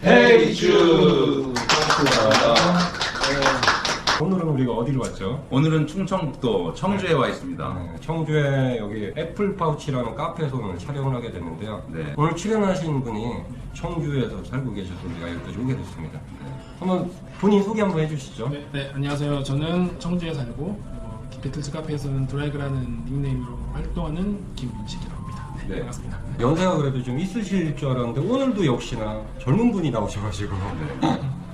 헤이주. 오늘은 우리가 어디로 왔죠? 오늘은 충청북도 청주에 와 있습니다. 네, 청주에 여기 애플 파우치라는 카페에서 오늘 촬영을 하게 됐는데요. 네. 오늘 출연하신 분이 청주에서 살고 계셔서 우리가 여기까지 오게 됐습니다. 한번 본인 소개 한번 해주시죠. 네, 안녕하세요. 저는 청주에 살고 비틀즈 카페에서는 드라이그라는 닉네임으로 활동하는 김민식이라고 합니다. 네, 네. 반갑습니다. 연세가 그래도 좀 있으실 줄 알았는데 오늘도 역시나 젊은 분이 나오셔가지고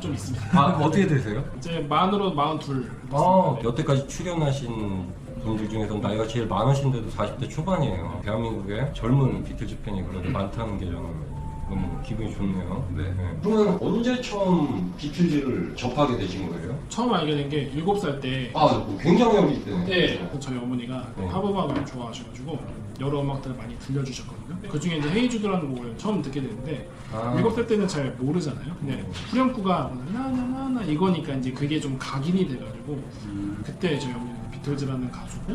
좀 있습니다. 아, 어떻게 되세요? 이제 만으로 42. 아, 여태까지 출연하신 분들 중에서 나이가 제일 많으신데도 40대 초반이에요. 대한민국에 젊은 비틀즈 팬이 그래도 많다는 게 저는 너무 기분이 좋네요. 네. 그러면 언제 처음 비틀즈를 접하게 되신 거예요? 처음 알게 된 게 7살 때 아, 굉장히 어릴 때. 네, 저희 어머니가 네. 팝 음악을 좋아하셔가지고 여러 음악들을 많이 들려주셨거든요. 그 중에 이제 헤이주드라는 곡을 처음 듣게 되는데 아. 7살 때는 잘 모르잖아요. 근데 후렴구가 나나나나 이거니까 이제 그게 좀 각인이 돼가지고 그때 저희 어머니가 비틀즈라는 가수고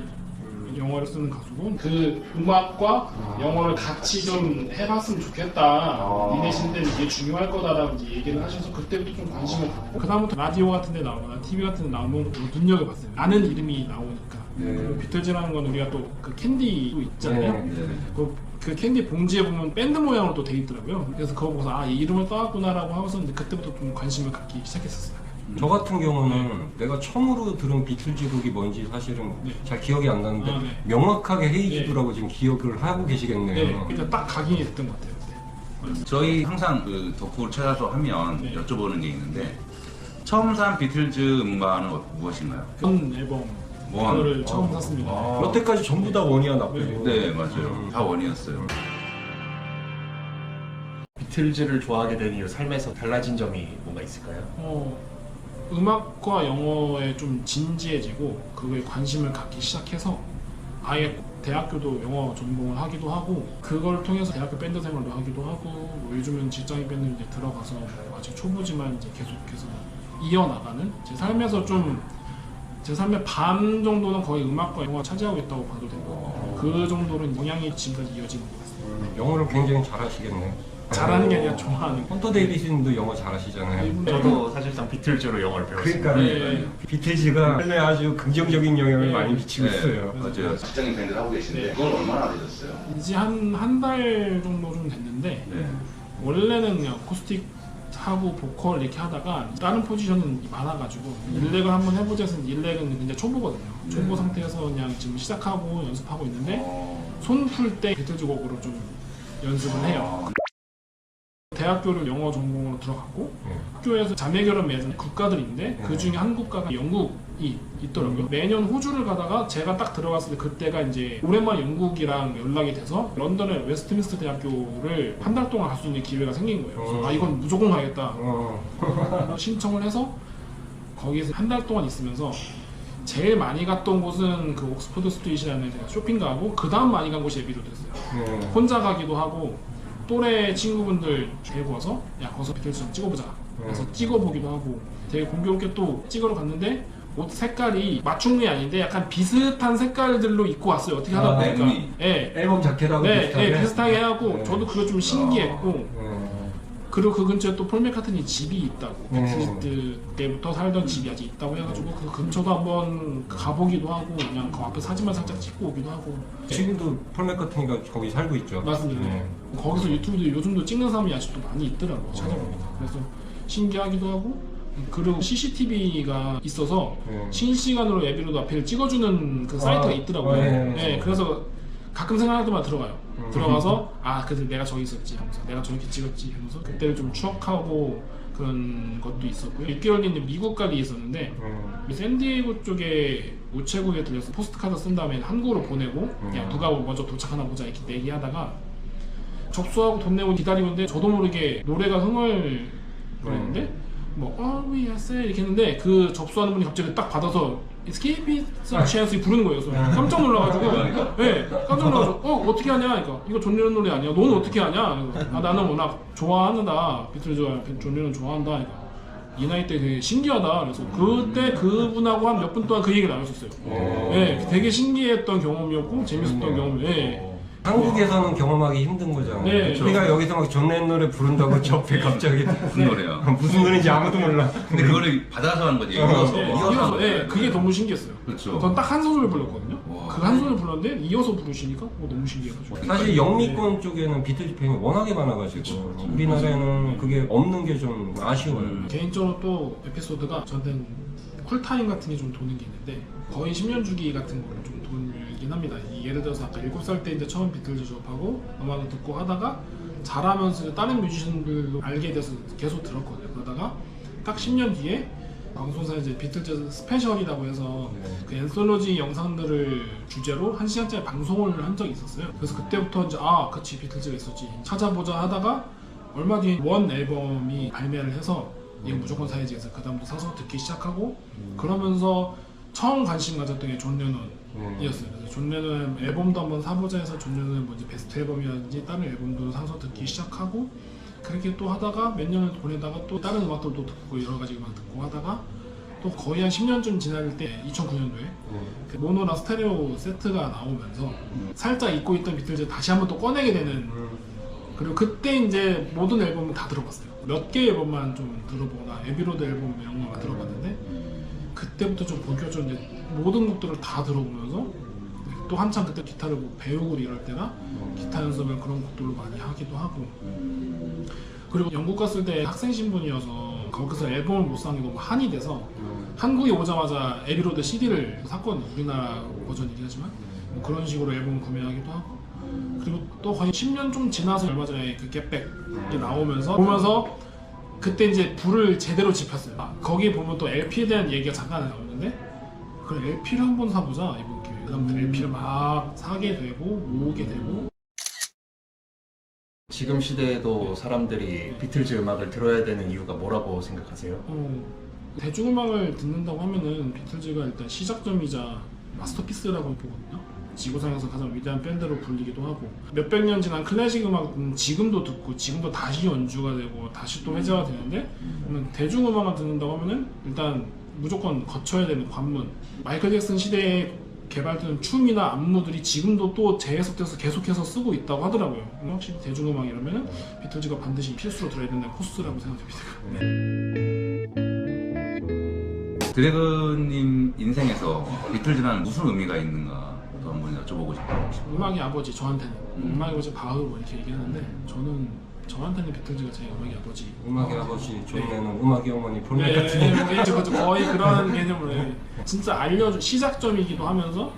영어를 쓰는 가수고 그 음악과 영어를 같이 좀 해봤으면 좋겠다. 니네 시대는 이게 중요할 거다라고 이제 얘기를 하셔서 그때부터 좀 관심을 갖고 그 다음부터 라디오 같은 데 나오거나 TV 같은 데 나오면 눈여겨봤어요. 아는 이름이 나오니까. 그리고 비틀즈라는 건 우리가 또 그 캔디도 있잖아요. 네. 그 캔디 봉지에 보면 밴드 모양으로 또 돼 있더라고요. 그래서 그거 보고서 아, 이 이름을 따왔구나라고 하고서 이제 그때부터 좀 관심을 갖기 시작했었어요. 저 같은 경우는 내가 처음으로 들은 비틀즈 곡이 뭔지 사실은 네. 잘 기억이 안 나는데 아, 네. 명확하게 헤이즈드라고 지금 기억을 하고 계시겠네요. 네, 그러니까 딱 각인이 됐던 것 같아요. 그때. 저희 항상 그 덕후를 찾아서 하면 네. 여쭤보는 게 있는데 처음 산 비틀즈 음반은 무엇인가요? 원 앨범 원. 그거를 처음 샀습니다. 여태까지 전부 다 원이야 나쁘고. 네, 맞아요. 다 원이었어요. 비틀즈를 좋아하게 된 이후 삶에서 달라진 점이 뭔가 있을까요? 음악과 영어에 좀 진지해지고 그거에 관심을 갖기 시작해서 아예 대학교도 영어 전공을 하기도 하고 그걸 통해서 대학교 밴드 생활도 하기도 하고 뭐 요즘은 직장인 밴드 이제 들어가서 아직 초보지만 이제 계속해서 이어나가는 제 삶에서 좀 제 삶의 반 정도는 거의 음악과 영어가 차지하고 있다고 봐도 되고 그 정도로 영향이 지금까지 이어지는 것 같습니다. 영어를 굉장히 잘하시겠네. 잘하는 게 아니라 좋아하는 거. 헌터 데이비스님도 영어 잘하시잖아요. 저도 사실상 비틀즈로 영어를 배웠습니다. 그러니까 네. 비틀즈가 삶에 아주 긍정적인 영향을 네. 많이 미치고 있어요. 맞아요. 직장인 밴드를 하고 계신데 그건 얼마나 되셨어요? 이제 한 달 정도 좀 됐는데 네. 원래는 그냥 어쿠스틱 하고 보컬 이렇게 하다가 다른 포지션은 많아가지고 일렉을 한번 해보자 해서 일렉은 이제 초보거든요. 초보 상태에서 그냥 지금 시작하고 연습하고 있는데 손 풀 때 비틀즈 곡으로 좀 연습을 해요. 대학교를 영어 전공으로 들어갔고 학교에서 자매결혼 맺은 국가들인데 그 중에 한 국가가 영국이 있더라고요. 매년 호주를 가다가 제가 딱 들어갔을 때 그때가 이제 오랜만에 영국이랑 연락이 돼서 런던의 웨스트민스터 대학교를 한 달 동안 갈 수 있는 기회가 생긴 거예요. 그래서 아 이건 무조건 가야겠다. 신청을 해서 거기서 한 달 동안 있으면서 제일 많이 갔던 곳은 그 옥스퍼드 스트리트라는 쇼핑 가고 그 다음 많이 간 곳이 에비로드였어요. 혼자 가기도 하고 또래 친구분들 데리고 와서 야 거기서 비틀즈 좀 찍어보자 그래서 찍어보기도 하고 되게 공교롭게 또 찍으러 갔는데 옷 색깔이 맞춤이 아닌데 약간 비슷한 색깔들로 입고 왔어요. 어떻게 하다 보니까 네, 네, 앨범 자켓하고 네, 비슷하게 하고 네. 저도 그거 좀 신기했고 그리고 그 근처에 또 폴 맥카트니 집이 있다고 비틀즈 때부터 살던 집이 아직 있다고 해가지고 그 근처도 한번 가보기도 하고 그냥 그 앞에 사진만 살짝 찍고 오기도 하고 지금도 폴 맥카트니가 거기 살고 있죠. 맞습니다. 네. 거기서 유튜브도 요즘도 찍는 사람이 아직도 많이 있더라고요. 찾아보니까. 그래서 신기하기도 하고 그리고 CCTV가 있어서 실시간으로 에비로드 앞에 찍어주는 그 사이트가 있더라고요. 네, 그래서 가끔 생각할 때마다 들어가요. 들어가서 아 그래서 내가 저기 있었지 하면서 내가 저렇게 찍었지 하면서 그때를 좀 추억하고 그런 것도 있었고요. 6개월 뒤에 미국 가기 있었는데 샌디에이고 쪽에 우체국에 들려서 포스트카드 쓴 다음에 한국으로 보내고 야 누가 먼저 도착하나 보자 이렇게 내기하다가 접수하고 돈 내고 기다리고 있는데 저도 모르게 노래가 흥얼 거렸는데 뭐 All we are sad 이렇게 했는데 그 접수하는 분이 갑자기 딱 받아서 Escape Chance 부르는 거예요. 그래서 깜짝 놀라가지고 네, 깜짝 놀라가지고 어떻게 하냐 그러니까 이거 존 레논 노래 아니야? 너는 어떻게 하냐? 아 나는 워낙 좋아한다 비틀즈와 존 레논 좋아한다 그러니까 이 나이 때 되게 신기하다. 그래서 그때 그분하고 한 몇 분 동안 그 얘기를 나눴었어요. 네, 되게 신기했던 경험이었고 재밌었던 경험이에요. 네. 한국에서는 경험하기 힘든 거잖아요. 네, 우리가 여기서 막 존 렌 노래 부른다고 저에 갑자기 무슨 노래요? 무슨 노래인지 아무도 몰라. 근데 그거를 받아서 하는 거지. 이어서. 네, 이어서 이어서, 하는 네, 거예요. 그게 너무 신기했어요. 그렇죠. 전 딱 한 소절 불렀거든요. 와. 그 한 소절 불렀는데 이어서 부르시니까 너무 신기해가지고. 사실 영미권 쪽에는 비틀즈 팬이 워낙에 많아가지고 우리나라에는 그게 없는 게 좀 아쉬워요. 개인적으로 또 에피소드가 저한테는 쿨타임 같은 게 좀 도는 게 있는데 거의 10년 주기 같은 거를 좀 돌긴 합니다. 예를 들어서 아까 7살 때 이제 처음 비틀즈 접하고 음악을 듣고 하다가 자라면서 다른 뮤지션들도 알게 돼서 계속 들었거든요. 그러다가 딱 10년 뒤에 방송사에 이제 비틀즈 스페셜이라고 해서 그 앤솔로지 영상들을 주제로 1시간짜리 방송을 한 적이 있었어요. 그래서 그때부터 이제 그치 비틀즈가 있었지 찾아보자 하다가 얼마 뒤에 원 앨범이 발매를 해서 이거 무조건 사야지 해서 그 다음부터 사서 듣기 시작하고 그러면서 처음 관심 가졌던 게 존 레논이었어요. 그래서 존 레논 앨범도 한번 사보자 해서 존 레논 뭐 이제 베스트 앨범이라든지 다른 앨범도 사서 듣기 시작하고 그렇게 또 하다가 몇 년을 보내다가 또 다른 음악들도 듣고 여러 가지 음악 듣고 하다가 또 거의 한 10년쯤 지날 때 2009년도에 그 모노랑 스테레오 세트가 나오면서 살짝 잊고 있던 비틀즈 다시 한번 또 꺼내게 되는 그리고 그때 이제 모든 앨범을 다 들어봤어요. 몇 개 앨범만 좀 들어보거나 에비로드 앨범 이런 거만 들어봤는데 그때부터 좀 본격적으로 이제 모든 곡들을 다 들어보면서 또 한참 그때 기타를 뭐 배우고 이럴 때나 기타 연습을 그런 곡들로 많이 하기도 하고 그리고 영국 갔을 때 학생 신분이어서 거기서 앨범을 못 사는 게 너무 한이 돼서 한국에 오자마자 에비로드 CD를 샀거든요. 우리나라 버전이긴 하지만 뭐 그런 식으로 앨범을 구매하기도 하고 그리고 또 거의 10년 좀 지나서 얼마 전에 그 겟백이 나오면서 보면서 그때 이제 불을 제대로 지폈어요. 거기 보면 또 LP에 대한 얘기가 잠깐 나오는데 그래 LP를 한번 사보자 이번 기회에 그 다음부터 LP를 막 사게 되고 모으게 되고 지금 시대에도 사람들이 비틀즈 음악을 들어야 되는 이유가 뭐라고 생각하세요? 대중음악을 듣는다고 하면은 비틀즈가 일단 시작점이자 마스터피스라고 보거든요. 지구상에서 가장 위대한 밴드로 불리기도 하고 몇백 년 지난 클래식 음악은 지금도 듣고 지금도 다시 연주가 되고 다시 또 회자가 되는데 대중음악을 듣는다고 하면은 일단 무조건 거쳐야 되는 관문 마이클 잭슨 시대에 개발되는 춤이나 안무들이 지금도 또 재해석돼서 계속해서 쓰고 있다고 하더라고요. 확실히 대중음악이라면은 비틀즈가 반드시 필수로 들어야 되는 코스라고 생각됩니다. 드래곤님 인생에서 비틀즈는 무슨 의미가 있는가 또 한번 여쭤보고 싶어요. 음악의 아버지 저한테는 음악의 아버지 바흐 뭐 이렇게 얘기하는데 저한테는 비틀즈가 제 음악의 아버지. 음악의 아버지 존 레논, 음악의 어머니 폴 네, 맥카트니. 그렇죠. 거의 그런 개념으로 진짜 시작점이기도 하면서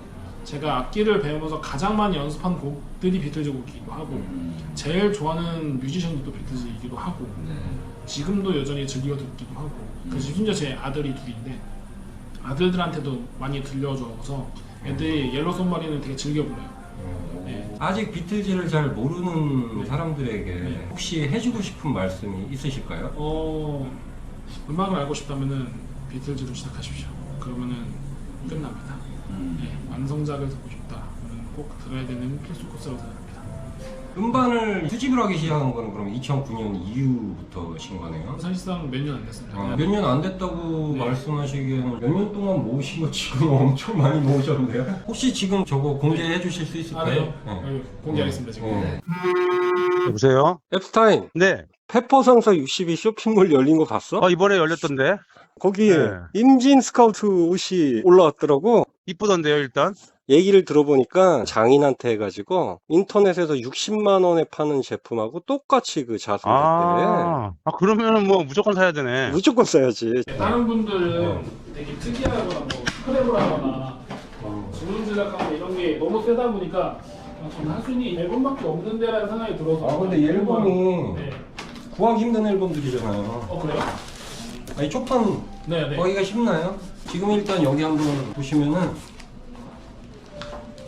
제가 악기를 배우면서 가장 많이 연습한 곡들이 비틀즈 곡이기도 하고 제일 좋아하는 뮤지션들도 비틀즈이기도 하고 지금도 여전히 즐겨 듣기도 하고 그래서 심지어 제 아들이 둘인데 아들들한테도 많이 들려줘서 애들이 옐로우 섬마린을 되게 즐겨 불러요. 네. 아직 비틀즈를 잘 모르는 사람들에게 혹시 해주고 싶은 말씀이 있으실까요? 음악을 알고 싶다면은 비틀즈로 시작하십시오. 그러면은 끝납니다. 네, 완성작을 듣고 싶다. 그러면 꼭 들어야 되는 필수 코스라고 생각합니다. 음반을 수집을 하기 시작한 거는 그럼 2009년 이후부터신 거네요? 사실상 몇 년 안 됐습니다. 몇 년 안 됐다고 네. 말씀하시기에는 몇 년 동안 모으신 거 지금 엄청 많이 모으셨는데요? 혹시 지금 저거 공개해 주실 수 있을까요? 네. 공개하겠습니다 지금. 여보세요? 앱스타인, 네. 페퍼상사 62 쇼핑몰 열린 거 봤어? 이번에 열렸던데? 거기에 네. 임진 스카우트 옷이 올라왔더라고. 이쁘던데요, 일단? 얘기를 들어보니까 장인한테 해가지고 인터넷에서 60만 원에 파는 제품하고 똑같이 그 자수를 했대. 그러면은 뭐 무조건 사야 되네. 무조건 써야지. 다른 분들은 되게 특이하거나 뭐 스크랩을 하거나 주문질락하거나 이런 게 너무 세다 보니까 저는 한순위 앨범밖에 없는데라는 생각이 들어서. 근데 이 앨범이 네. 구하기 힘든 앨범들이잖아요. 그래요? 아니 초판 네. 구하기가 쉽나요? 지금 일단 여기 한번 보시면은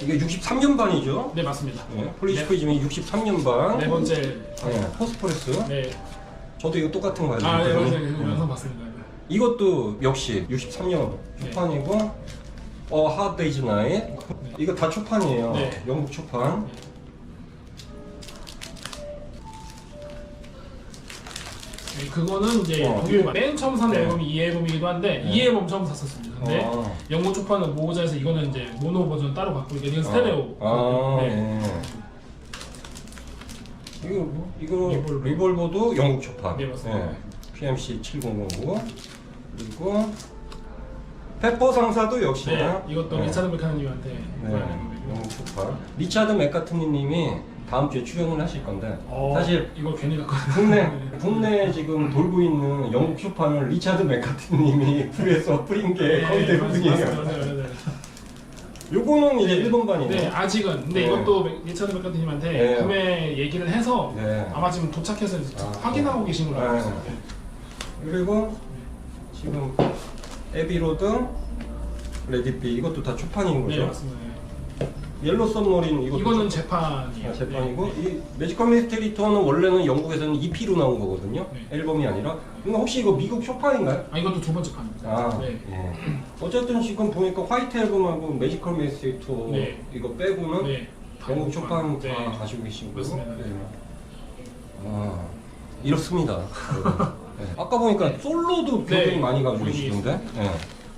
이게 63년반이죠? 네 맞습니다. 폴리시프리즘이 63년반. 네 번째. 포스프레스. 네. 저도 이거 똑같은 거 네 가지고 맞아요. 있거든요. 영상 봤습니다. 이것도 역시 63년 초판이고 Hard Day's Night. 이거 다 초판이에요. 네. 영국 초판. 네, 그거는 이제 독일 맨 처음 산 앨범이 이 앨범이기도 한데 이 앨범 처음 샀었습니다. 근데 영국 초판은 모으자에서 이거는 이제 모노 버전 따로 갖고 이게 스테레오. 네. 이거 리볼버도 영국 초판. 네, 맞습니다. PMC 7005 그리고 페퍼 상사도 역시나 네, 이것도 네. 리차드 메카님한테 네, 영국 초판. 리차드 맥카트니님이 다음 주에 출연을 하실 건데 사실 이거 괜히 갖고 국내 지금 돌고 있는 영국 쇼판을 리차드 맥카트님이 풀에서 뿌린 게 거의 대부분이에요. 맞아요. 요거는 이제 일본반이에요. 네, 아직은. 근데 네. 이것도 리차드 메카님한테 네. 구매 얘기를 해서 네. 아마 지금 도착해서 확인하고 계신 걸로 알고 있어요. 네. 그리고 지금 에비로드, 레디비 이것도 다 초판인 거죠? 네, 맞습니다. 옐로 썸머린 이것도 이거는 초판. 재판이에요. 재판이고 이 매지컬 미스테리 투어는 원래는 영국에서는 EP로 나온 거거든요. 네. 앨범이 아니라. 근데 혹시 이거 미국 쇼판인가요? 이것도 두 번째 판입니다. 아, 네. 예. 어쨌든 지금 보니까 화이트 앨범하고 매지컬 미스테리 투어 네. 이거 빼고는 네. 영국 쇼판 네. 다 가지고 계시고. 맞습니다. 아, 이렇습니다. 네. 아까 보니까 솔로도 굉장히 네. 많이 가지고 여기 계시던데. 네.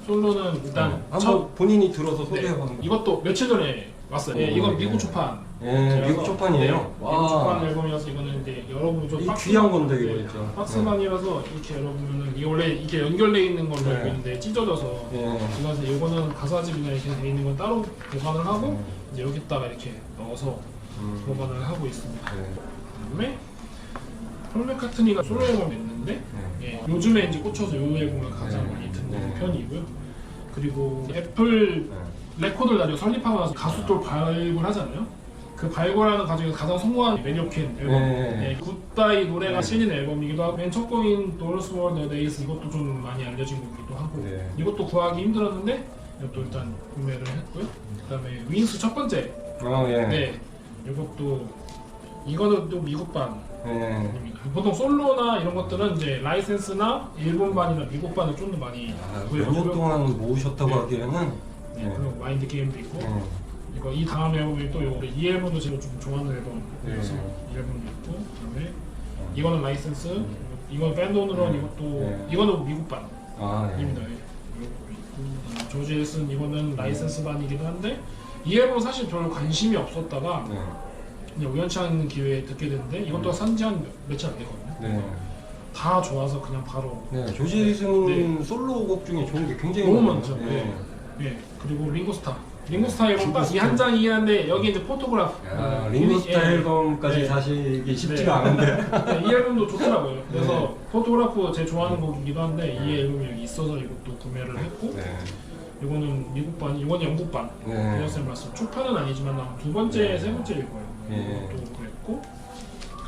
솔로는 일단 한번 본인이 들어서 네. 소개해봐. 이것도 며칠 전에 왔어요. 예, 이건 미국 초판. 예, 미국 초판이에요. 네, 미국 초판 앨범이라서 이거는 이제 열어보면 좀 이 박스- 귀한 건데, 이거 네, 진짜. 박스만이라서 이렇게 열어보면은 이게 원래 이렇게 연결돼 있는 걸로 네. 알고 있는데 찢어져서 예. 그래서 이거는 가사집이나 이렇게 돼 있는 건 따로 보관을 하고 이제 여기다가 이렇게 넣어서 보관을 하고 있습니다. 네. 그다음에 폴 맥카트니가 솔로 앨범이 있는데 예, 요즘에 이제 꽂혀서 요 앨범을 가장 많이 듣는 네. 편이고요. 그리고 애플 레코드를 나중에 설립하고 나서 가수들 발굴하잖아요. 그 발굴하는 과정에서 가장 성공한 매니어킨 앨범. 네. 예, 굿바이 노래가 실린 앨범이기도 하고 맨 첫 곡인 Doors for the Days 이것도 좀 많이 알려진 곡이기도 하고 네. 이것도 구하기 힘들었는데 이것도 일단 구매를 했고요. 그다음에 윙스 첫 번째 예. 네 이것도 이거는 또 미국반 예. 보통 솔로나 이런 것들은 이제 라이센스나 일본반이나 미국반을 좀 더 많이 몇 년 동안 모으셨다고 네. 하기에는. 네, 그리고 마인드 게임도 있고 예. 이거 이 다음 앨범이 또 요거 이 앨범도 제가 좀 좋아하는 앨범이어서 네. 이 앨범도 있고 그다음에 이거는 라이센스 이건 밴드온으로 이것도 네. 이거는 미국반입니다. 아, 예. 이것도 있고 조지 앨슨 이거는 라이센스반이기도 한데 이 앨범 사실 별로 관심이 없었다가 네. 그냥 우연치 않은 기회에 듣게 됐는데 이것도 산지 한 며칠 안 됐거든요. 네. 다 좋아서 그냥 바로 네. 조지 힐슨 네. 솔로곡 중에 좋은 게 굉장히 너무 많아요. 많죠. 예. 네. 네. 그리고 링고스타 앨범 딱 이 한 장이긴 한데 여기 이제 포토그래프 야, 링고스타 앨범까지 네. 사실 이게 쉽지가 네. 않은데. 네, 이 앨범도 좋더라고요. 그래서 네. 포토그래프 제 좋아하는 곡이기도 한데 이 앨범이 여기 있어서 이것도 구매를 했고 네. 이거는 미국반, 이거는 영국반. 네. 이어쌤 말씀 초판은 아니지만 아마 두 번째, 네. 세 번째일 거예요. 네. 이것도 그랬고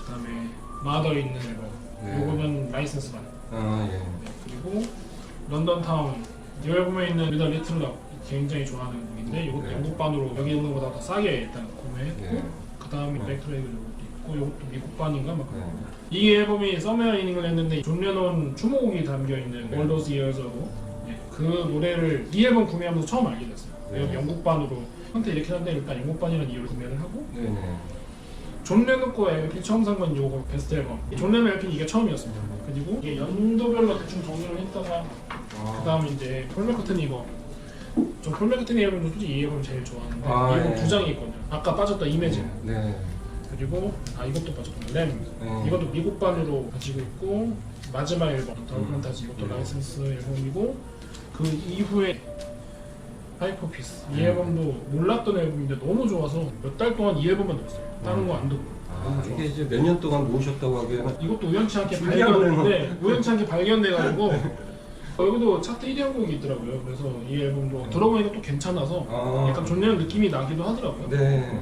그다음에 마더 있는 앨범. 네. 이거는 라이센스반. 아, 예. 네, 그리고 런던 타운 이 앨범에 있는 리더 리틀 럽 굉장히 좋아하는 곡인데 이것도 네. 영국반으로 여기 있는 것보다 더 싸게 일단 구매했고 네. 그 다음에 백트랙 이것도 있고 이것도 미국반인가 막 네. 이 앨범이 서머 이닝을 했는데 존 레논 추모곡이 담겨있는 네. All Those Years하고 그 노래를 이 앨범 구매하면서 처음 알게 됐어요. 네. 여기 영국반으로 형태 이렇게 하는데 일단 영국반이라는 이유로 구매를 하고 네네. 존 레논 거 LP 처음 산 건 요거 베스트 앨범 존 레논 LP 이게 처음이었습니다. 그리고 이게 연도별로 대충 정리를 했다가 그 다음에 이제 폴 맥카트니 이거 전 폴 맥카트니 앨범도 솔직히 이 앨범 제일 좋아하는데 아, 이 앨범 네. 두 장이 있거든요. 아까 빠졌던 이매진 네. 그리고 이것도 빠졌던 램 네. 이것도 미국반으로 가지고 있고 마지막 앨범 더블 판타지 이것도 라이센스 앨범이고 그 이후에 하이퍼피스 이 앨범도 몰랐던 앨범인데 너무 좋아서 몇 달 동안 이 앨범만 들었어요. 다른 거 안 듣고 아, 이게 이제 몇 년 동안 모으셨다고 하기에는. 이것도 우연치 않게 준비한 발견돼 우연치 않게 발견돼가지고 여기도 차트 1위 한 곡이 있더라고요. 그래서 이 앨범도 들어보니까 또 괜찮아서 아. 약간 존 레논 느낌이 나기도 하더라고요. 네.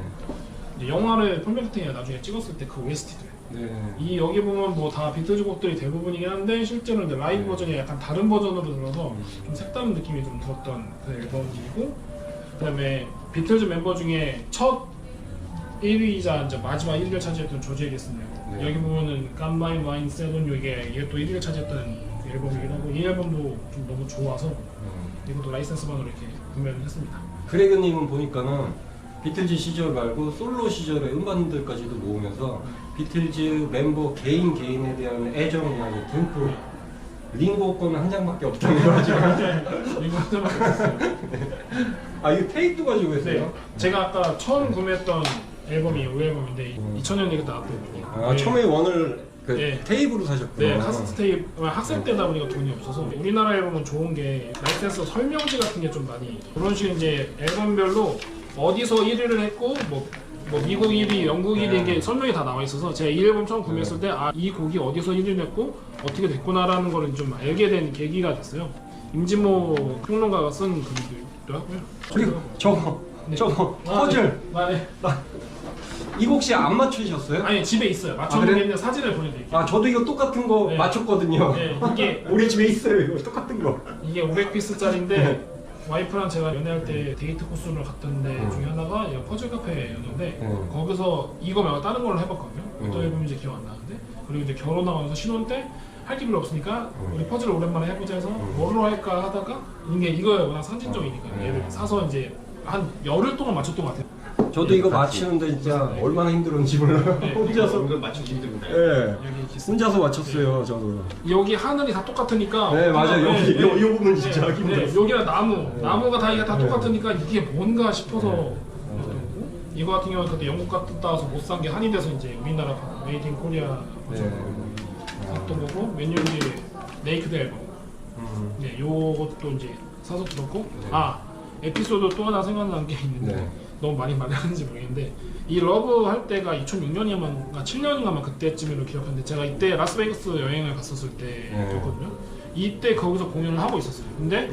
이제 영화를 폴 맥카트니가 나중에 찍었을 때 그 OST들 네. 이 여기 보면 뭐 다 비틀즈 곡들이 대부분이긴 한데 실제로 이제 라이브 버전이 약간 다른 버전으로 들어서 좀 색다른 느낌이 좀 들었던 그 앨범이고 그다음에 비틀즈 멤버 중에 첫 1위이자 이제 마지막 1위를 차지했던 조지 해리슨이에요. 네. 여기 보면은 Got My Mind Set on You 이게 또 1위를 차지했던 그 앨범이기도 하고 이 앨범도 좀 너무 좋아서 이것도 라이센스반으로 이렇게 구매를 했습니다. 크레그님은 보니까는 비틀즈 시절 말고 솔로 시절의 음반들까지도 모으면서 비틀즈 멤버 개인에 대한 애정이 아주 듬뿍 링고 거는 한 장밖에 없다는 거지만 이거 하나밖에 없어요. 아 이거 테이프 가지고 네, 했어요? 제가 아까 처음 구매했던 앨범이 이 앨범인데 2000년에 나왔던 앨범이에요. 처음에 원을 그 네. 테이프로 사셨구나. 네, 카세트 테이프 학생 때다 보니까 돈이 없어서 우리나라 앨범은 좋은 게 라이센스 설명지 같은 게 좀 많이 그런 식으로 이제 앨범별로 어디서 1위를 했고 뭐 미국 1위, 영국 1위 이게 설명이 다 나와 있어서 제가 이 앨범 처음 구매했을 때 이 곡이 어디서 1위를 했고 어떻게 됐구나라는 걸 좀 알게 된 계기가 됐어요. 임진모 평론가가 쓴 글이더라고요. 그리고 저거 퍼즐. 네. 이거 혹시 안 맞추셨어요? 아니 집에 있어요. 맞춰놓는 사진을 보내드릴게요. 저도 이거 똑같은 거 네. 맞췄거든요. 네, 이게 우리 집에 있어요. 이거 똑같은 거. 이게 500피스짜리인데 와이프랑 제가 연애할 때 데이트 코스를 갔던 데 중에 하나가 퍼즐 카페였는데 거기서 이거 말고 다른 걸 해봤거든요. 어떤 앨범인지 기억 안 나는데 그리고 이제 결혼하고 나서 신혼 때 할 게 별로 없으니까 우리 퍼즐을 오랜만에 해보자 해서 뭘로 할까 하다가 이거에 워낙 상징적이니까 얘를 사서 이제 한 열흘 동안 맞췄던 것 같아요. 저도 이거 맞추는데 진짜 얼마나 힘들었는지 몰라요. 네, 혼자서. 이거 맞추기 힘듭니다. 네. 여기 이렇게 혼자서 맞췄어요, 저도. 여기 하늘이 다 똑같으니까 네, 맞아요. 여기, 네, 이 부분 진짜 네, 힘들었어요. 여기가 나무가 다 이게 다 똑같으니까 이게 뭔가 싶어서 거고 이거 같은 경우는 그때 영국 갔다 와서 못 산 게 한이 돼서 이제 우리나라 메이드 인 코리아 갔던 거고 몇 년 뒤에 네이크드 앨범 네, 요것도 이제 사서 들었고 에피소드 또 하나 생각나는 게 있는데 너무 많이 말하는지 모르겠는데 이 러브 할 때가 2006년이면 7년인가만 그때쯤으로 기억하는데 제가 이때 라스베이거스 여행을 갔었을 때였거든요. 이때 거기서 공연을 하고 있었어요. 근데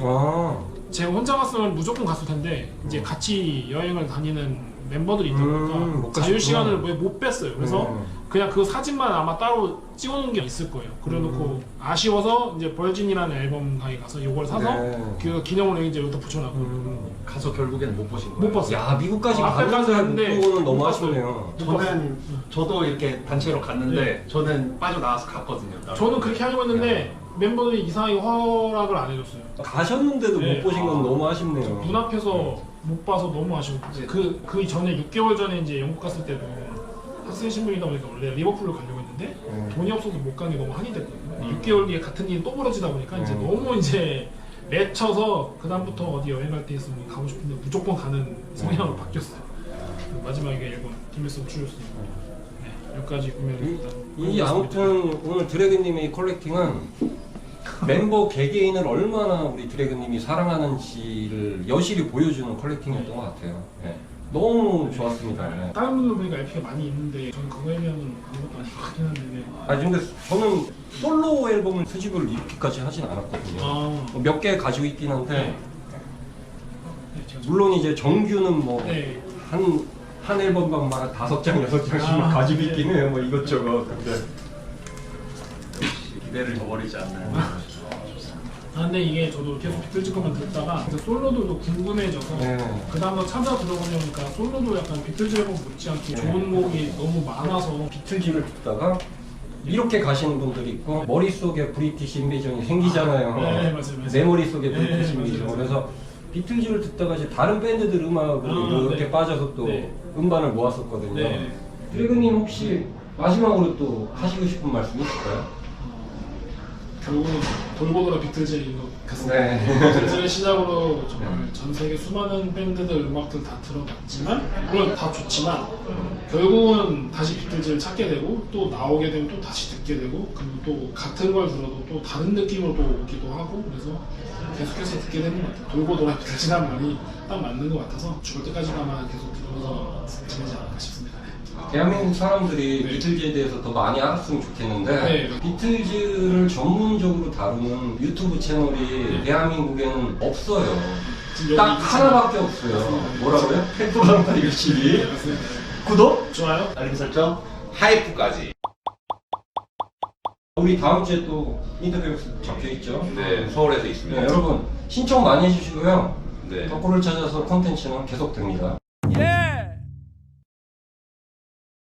제가 혼자 갔으면 무조건 갔을 텐데 이제 같이 여행을 다니는 멤버들이 있다 보니까 자유 시간을 못 뺐어요. 그래서 그냥 그 사진만 아마 따로 찍어놓은 게 있을 거예요. 그래놓고 아쉬워서 이제 벌진이라는 앨범 가게 가서 이걸 사서 그 기념으로 이제 여기다 붙여놨고 가서 결국에는 못 보신 거예요? 못 봤어요. 야, 미국까지 앞에까지 갔는데 갔는데 못 본 거는 너무 못 아쉽네요. 저도 이렇게 단체로 갔는데 네. 저는 빠져나와서 갔거든요. 저는 그렇게 하려고 했는데 멤버들이 이상하게 허락을 안 해줬어요. 가셨는데도 네. 못 보신 건 너무 아쉽네요. 문 앞에서 못 봐서 너무 아쉬워. 그 전에 6개월 전에 이제 영국 갔을 때도 학생 신분이다 보니까 원래 리버풀로 가려고 했는데 돈이 없어서 못 간 게 너무 한이 됐거든요. 6개월 뒤에 같은 일이 또 벌어지다 보니까 이제 너무 이제 맺혀서 그 다음부터 어디 여행 갈 때 있으면 가고 싶은데 무조건 가는 성향으로 바뀌었어요. 마지막에 앨범 김일성 추였어요. 네, 여기까지 구매를 이 아무튼 오늘 드래곤님의 컬렉팅은 멤버 개개인을 얼마나 우리 드래곤님이 사랑하는지를 여실히 보여주는 컬렉팅이었던 것 같아요. 네. 너무 좋았습니다. 네. 다른 분들 보니까 LP가 많이 있는데 저는 그거면 아무것도 아닌 것 같긴 한데 근데 저는 솔로 앨범을 수집을 이렇게까지 하진 않았거든요. 몇 개 가지고 있긴 한데 물론 이제 정규는 뭐 한 앨범만 5장, 6장씩 가지고 있긴 해요. 뭐 이것저것. 근데 기대를 저버리지 않는. 근데 이게 저도 계속 비틀즈 것만 듣다가 솔로들도 궁금해져서 그 다음에 찾아 들어보니까 솔로도 약간 비틀즈 앨범 못지않게 좋은 곡이 너무 많아서 비틀즈를 듣다가 이렇게 가시는 분들이 있고 머릿속에 브리티시 인베이전이 생기잖아요. 맞아요. 내 머릿속에 브리티시 맞아요. 인베이전. 그래서 비틀즈를 듣다가 이제 다른 밴드들 음악으로 이렇게 빠져서 또 음반을 모았었거든요. 드래곤님 혹시 마지막으로 또 하시고 싶은 말씀 있을까요? 결국은 돌고돌아 비틀즈인 것 같습니다. 비틀즈를 시작으로 정말 전 세계 수많은 밴드들 음악들 다 들어봤지만 물론 다 좋지만 결국은 다시 비틀즈를 찾게 되고 또 나오게 되면 또 다시 듣게 되고 그리고 또 같은 걸 들어도 또 다른 느낌으로 또 오기도 하고 그래서 계속해서 듣게 되는 것 같아요. 돌고돌아 비틀즈라는 말이 딱 맞는 것 같아서 죽을 때까지 아마 계속 들어서 지내지 않을까 싶습니다. 대한민국 사람들이 비틀즈에 대해서 더 많이 알았으면 좋겠는데 비틀즈를 전문적으로 다루는 유튜브 채널이 대한민국에는 없어요. 딱 하나밖에 없어요. 뭐라고요? 팬토랑타 유치기 구독? 좋아요? 알림 설정? 하이프까지. 우리 다음 주에 또 인터뷰 적혀있죠? 네, 서울에서 있습니다. 여러분 신청 많이 해주시고요. 네. 덕후를 찾아서 콘텐츠는 계속 됩니다. Yeah!